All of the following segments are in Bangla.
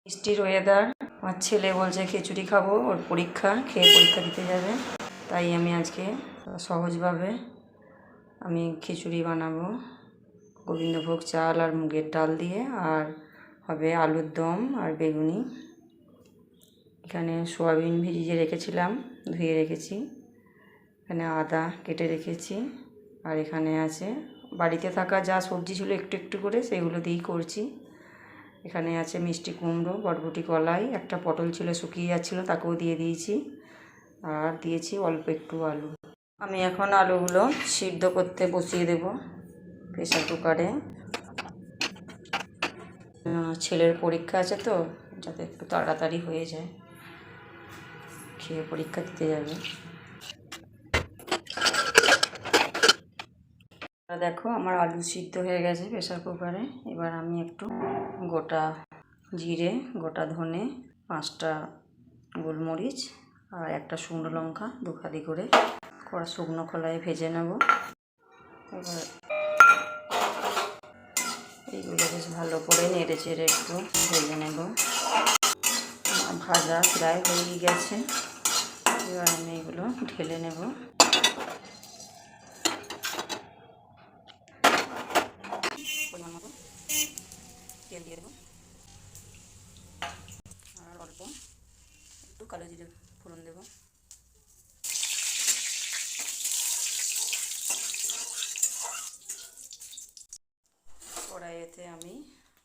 বৃষ্টির ওয়েদার, আমার ছেলে বলছে খিচুড়ি খাবো, ওর পরীক্ষা, খেয়ে পরীক্ষা দিতে যাবে। তাই আমি আজকে সহজভাবে আমি খিচুড়ি বানাবো গোবিন্দভোগ চাল আর মুগের ডাল দিয়ে, আর হবে আলুর দম আর বেগুনি। এখানে সোয়াবিন ভিজিয়ে রেখেছিলাম, ধুয়ে রেখেছি। এখানে আদা কেটে রেখেছি, আর এখানে আছে বাড়িতে থাকা যা সবজি ছিল একটু একটু করে সেগুলো দিয়েই করছি। এখানে আছে মিষ্টি কুমড়ো, বরবটি, কলাই, একটা পটল ছিল শুকিয়ে যাচ্ছিলো তাকেও দিয়ে দিয়েছি, আর দিয়েছি অল্প একটু আলু। আমি এখন আলুগুলো সিদ্ধ করতে বসিয়ে দেব প্রেসার কুকারে। ছেলের পরীক্ষা আছে তো, যাতে একটু তাড়াতাড়ি হয়ে যায়, খেয়ে পরীক্ষা দিতে যাবে। দেখো আমার আলু সিদ্ধ হয়ে গেছে প্রেসার কুকারে। এবার আমি একটু গোটা জিরে, গোটা ধনে, 5টা গোলমরিচ আর একটা শুকনো লঙ্কা দুখাদি করে শুকনো খোলায় ভেজে নেব। এবার এইগুলো বেশ ভালো করে নেড়ে চেড়ে একটু ভেজে নেব। ভাজা প্রায় হয়ে গেছে, এবার আমি এগুলো ঢেলে নেব। পরিমাণ মতো তেল দিয়ে দেবো, আর অল্প একটু কালো জিরে ফোড়ন দেবো। কড়াইতে আমি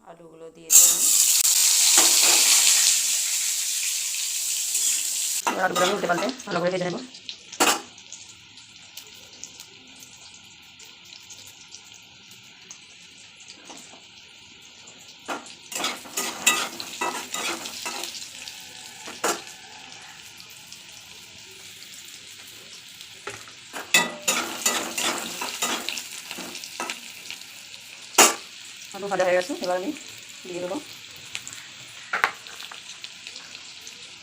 আলুগুলো দিয়ে দিলাম, আলুগুলো উল্টে পাল্টে ভালো করে ভেজে নেব। আলু ভাজা হয়ে গেছে, এবার আমি দিয়ে দেবো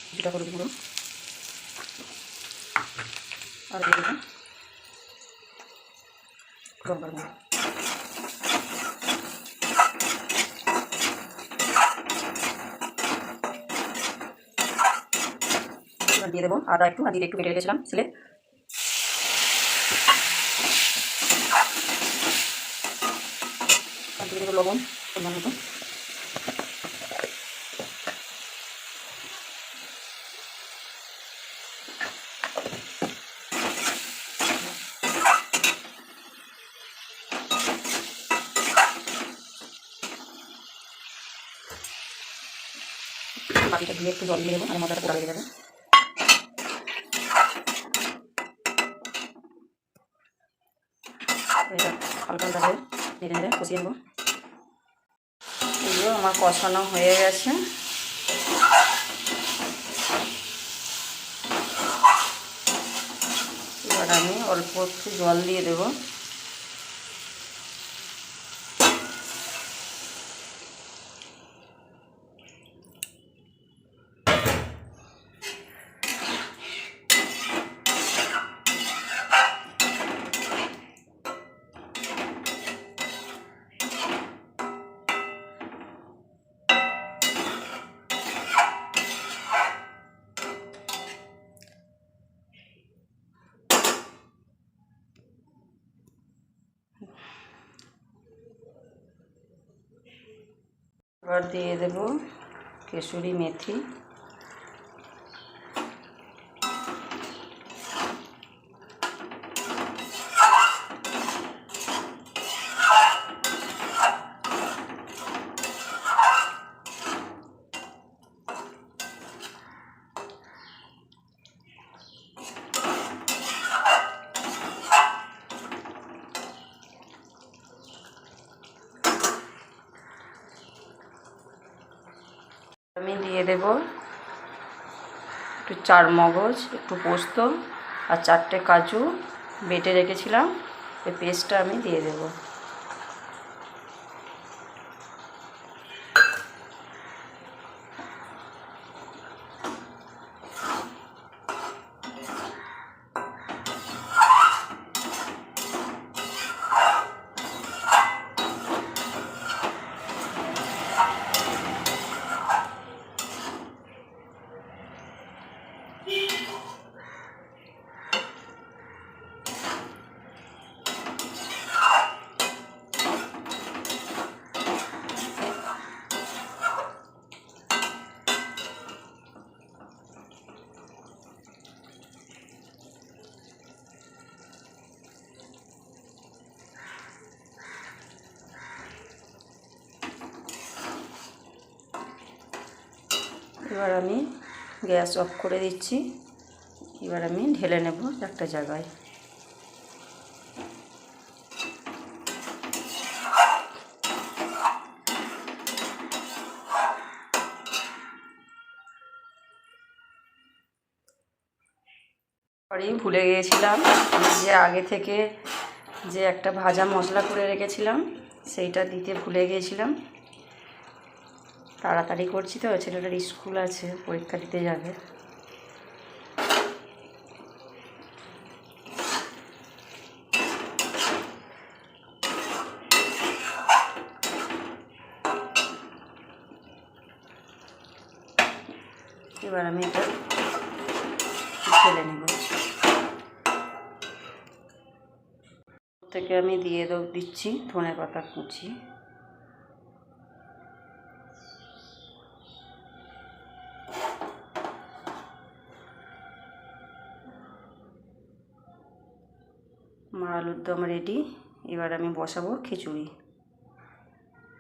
কিছুটা হলুদ গুঁড়ো, আর দিয়ে দেবো লঙ্কার গুঁড়ো। এবার দিয়ে দেবো আদা একটু, আর দিয়ে একটু কেটে রেখেছিলাম ছিলে। আর দিয়ে দেবো লবণ পরিমাণ মতো। বাটিটা দিয়ে একটু জল দিয়ে দেবো, আর মশলাটা পোড়া লেগে যাবে। হালকা হালকা করে নেড়ে নেড়ে কষিয়ে নেবো। এগুলো আমার কষানো হয়ে গেছে। এবার আমি অল্প একটু জল দিয়ে দেবো। এবার দিয়ে দেবো কেসুরি মেথি, আমি দিয়ে দেব একটু চারমগজ, একটু পোস্ত আর 4টে কাজু বেটে রেখেছিলাম, এই পেস্টটা আমি দিয়ে দেব। এবার আমি গ্যাস অফ করে দিচ্ছি। এবার আমি ঢেলে নেব একটা জায়গায়। আমি ভুলে গিয়েছিলাম, আমি যে আগে থেকে যে একটা ভাজা মশলা করে রেখেছিলাম সেইটা দিতে ভুলে গিয়েছিলাম। তাড়াতাড়ি করছি তো, ছেলেটার স্কুল আছে, পরীক্ষা দিতে যাবে। এবার আমি এটা ঢেলে নেব। থেকে আমি দিয়ে দিচ্ছি ধনে পাতা কুচি। আমার আলুর দম রেডি। এবার আমি বসাবো খিচুড়ি।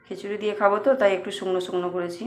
খিচুড়ি দিয়ে খাবো তো, তাই একটু শুকনো শুকনো করেছি।